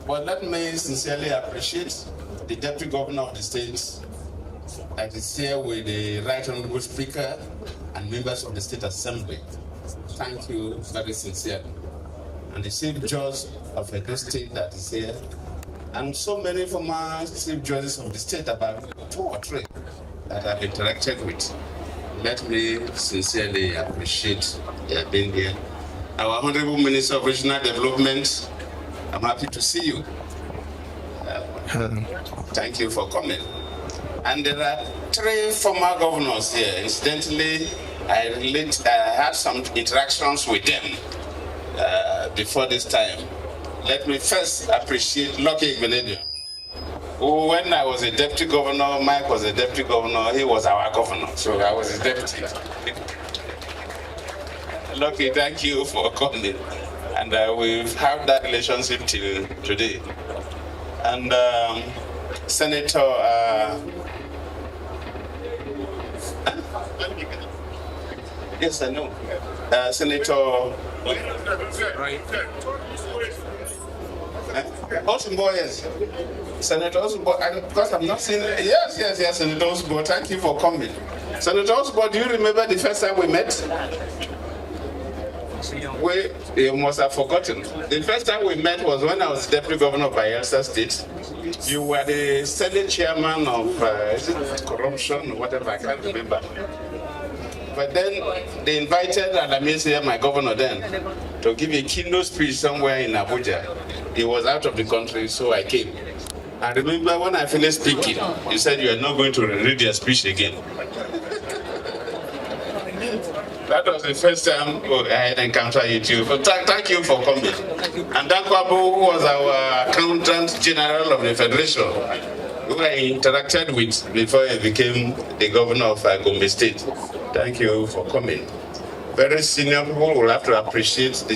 But let me sincerely appreciate the Deputy Governor of the state that is here with the Right Honorable Speaker and members of the State Assembly. Thank you very sincerely. And the Chief Judge of Edo State that is here, and so many former Chief Judges of the state, about 2 or 3 that I've interacted with. Let me sincerely appreciate their being here. Our Honorable Minister of Regional Development, I'm happy to see you. Thank you for coming. And there are 3 former governors here. Incidentally, I had some interactions with them before this time. Let me first appreciate Lucky Igbenedion, who, when I was a deputy governor, Mike was a deputy governor, he was our governor, so I was his deputy. Lucky, thank you for coming. And we've had that relationship till today. And Senator, yes, I know. Senator Osumbo, yes. Senator Osumbo, because I'm not seeing, yes, Senator Osumbo, thank you for coming. Senator Osumbo, do you remember the first time we met? You must have forgotten. The first time we met was when I was Deputy Governor of Edo State. You were the Senate Chairman of is it corruption or whatever, I can't remember. But then they invited Adamese, my governor then, to give a keynote speech somewhere in Abuja. He was out of the country, so I came. I remember when I finished speaking, you said you are not going to read your speech again. That was the first time I had encountered you too. But thank you for coming. And Dankwabu, who was our Accountant General of the Federation, who I interacted with before he became the governor of Gombe State. Thank you for coming. Very senior people will have to appreciate the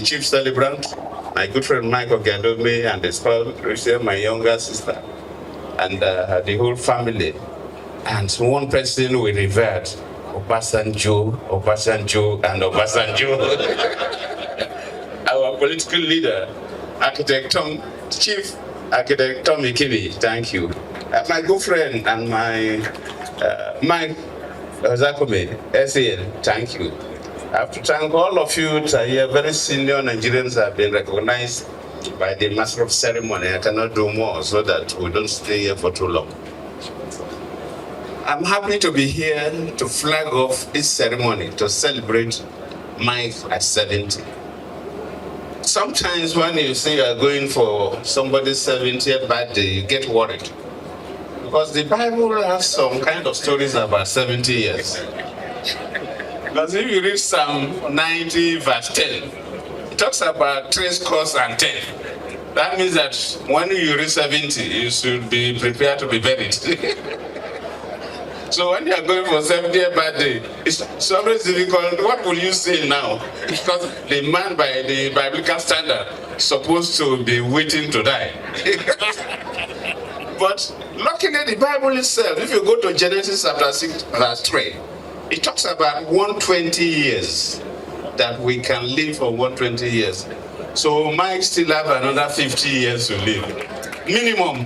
chief celebrant, my good friend Mike Oghiadomhe, and the spouse, my younger sister, and the whole family. And one person we revered, Obasanjo, and Obasanjo. Our political leader, Chief Architect Tom Ikibi, thank you. My good friend and my Mike Zakome, SAN, thank you. I have to thank all of you here. Very senior Nigerians have been recognized by the Master of Ceremony. I cannot do more so that we don't stay here for too long. I'm happy to be here to flag off this ceremony to celebrate Mike at 70. Sometimes when you say you are going for somebody's 70th birthday, you get worried. Because the Bible has some kind of stories about 70 years. Because if you read Psalm 90 verse 10, it talks about 3 scores and 10. That means that when you reach 70, you should be prepared to be buried. So when you are going for 70th birthday, it's always difficult. What will you say now? Because the man, by the biblical standard, is supposed to be waiting to die. But luckily, the Bible itself, if you go to Genesis chapter 6, verse 3, it talks about 120 years, that we can live for 120 years. So Mike still have another 50 years to live. Minimum.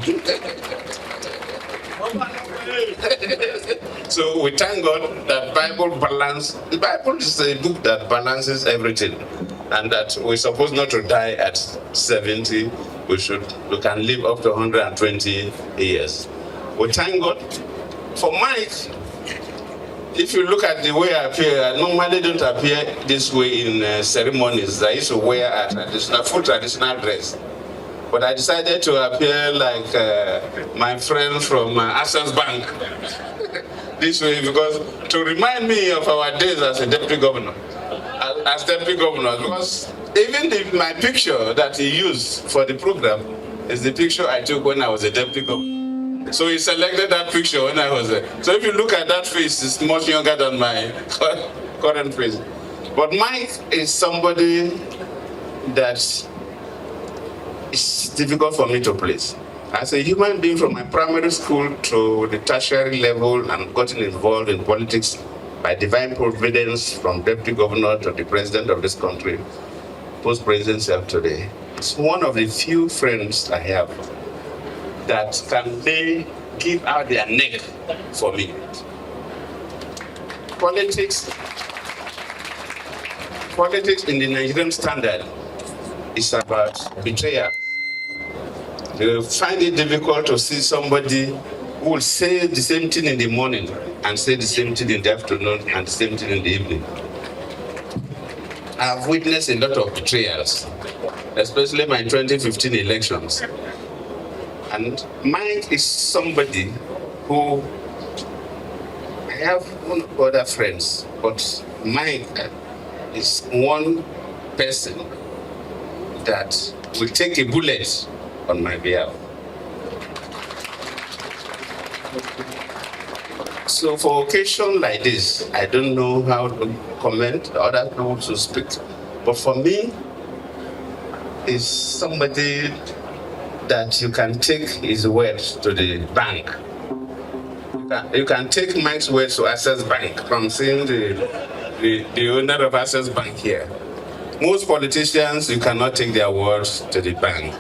So we thank God that the Bible is a book that balances everything, and that we're supposed not to die at 70. We can live up to 120 years. We thank God for Mike. If you look at the way I appear, I normally don't appear this way in ceremonies. I used to wear a full traditional dress. But I decided to appear like my friend from Access Bank this way, because to remind me of our days as a deputy governor, because even my picture that he used for the program is the picture I took when I was a deputy governor. So he selected that picture when I was there. So if you look at that face, it's much younger than my current face. But Mike is somebody that it's difficult for me to place. As a human being from my primary school to the tertiary level and gotten involved in politics by divine providence from deputy governor to the president of this country, post-presidency up today, is one of the few friends I have that can give out their neck for me. Politics in the Nigerian standard is about betrayal. You find it difficult to see somebody who will say the same thing in the morning and say the same thing in the afternoon and the same thing in the evening. I've witnessed a lot of betrayals, especially my 2015 elections. And Mike is somebody who, I have one other friends, but Mike is one person that will take a bullet on my behalf. So for occasion like this, I don't know how to comment, other people to speak, but for me, is somebody that you can take his word to the bank. You can take Mike's word to Access Bank from seeing the owner of Access Bank here. Most politicians, you cannot take their words to the bank.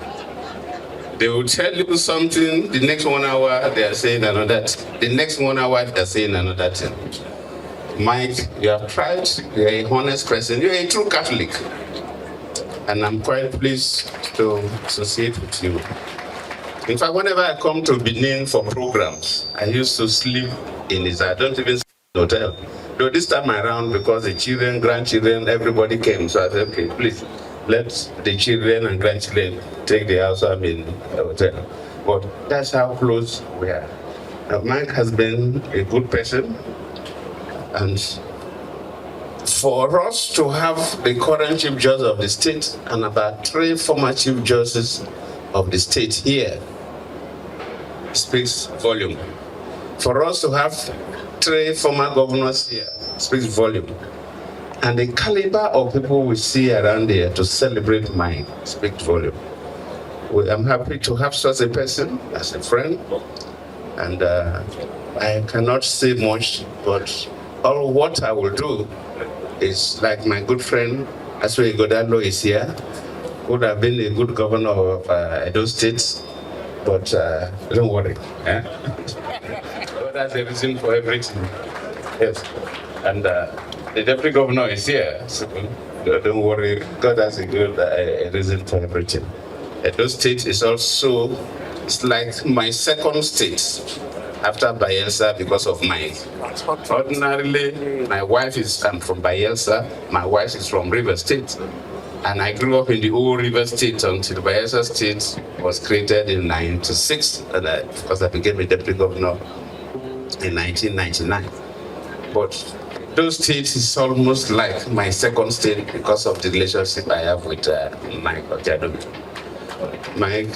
They will tell you something, the next 1 hour they are saying another thing. The next 1 hour they are saying another thing. Mike, you have tried, you're a honest person, you're a true Catholic. And I'm quite pleased to associate with you. In fact, whenever I come to Benin for programs, I used to sleep in his, I don't even sleep in the hotel. Though this time around, because the children, grandchildren, everybody came, so I said, okay, please, let the children and grandchildren take the house, I'm in the hotel. But that's how close we are. Mike has been a good person, and for us to have the current Chief Judge of the state and about 3 former Chief Justices of the state here speaks volume. For us to have 3 former governors here speaks volume. And the caliber of people we see around here to celebrate Mike speaks volume. I'm happy to have such a person as a friend, and I cannot say much, but all what I will do is, like my good friend Oghiadomhe is here, would have been a good governor of Edo State, but don't worry. That's the reason for everything. Yes. And the deputy governor is here, so don't worry. God has a good reason for everything. Edo State is also, it's like my second state after Bayelsa because of Mike. Ordinarily, my wife is, I'm from Bayelsa, my wife is from River State. And I grew up in the old River State until Bayelsa State was created in 1996, and because I became a deputy governor in 1999. But those states is almost like my second state because of the relationship I have with Mike Oghiadomhe. Mike,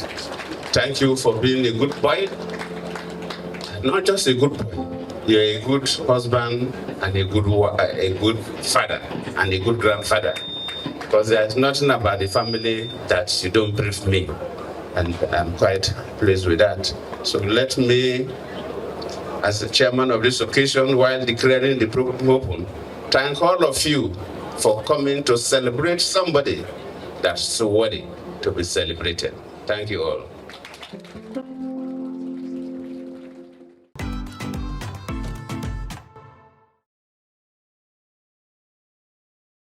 thank you for being a good boy. Not just a good boy, you're a good husband and a good father and a good grandfather. Because there's nothing about the family that you don't brief me. And I'm quite pleased with that. So let me, as the chairman of this occasion, while declaring the program open, thank all of you for coming to celebrate somebody that's so worthy to be celebrated. Thank you all.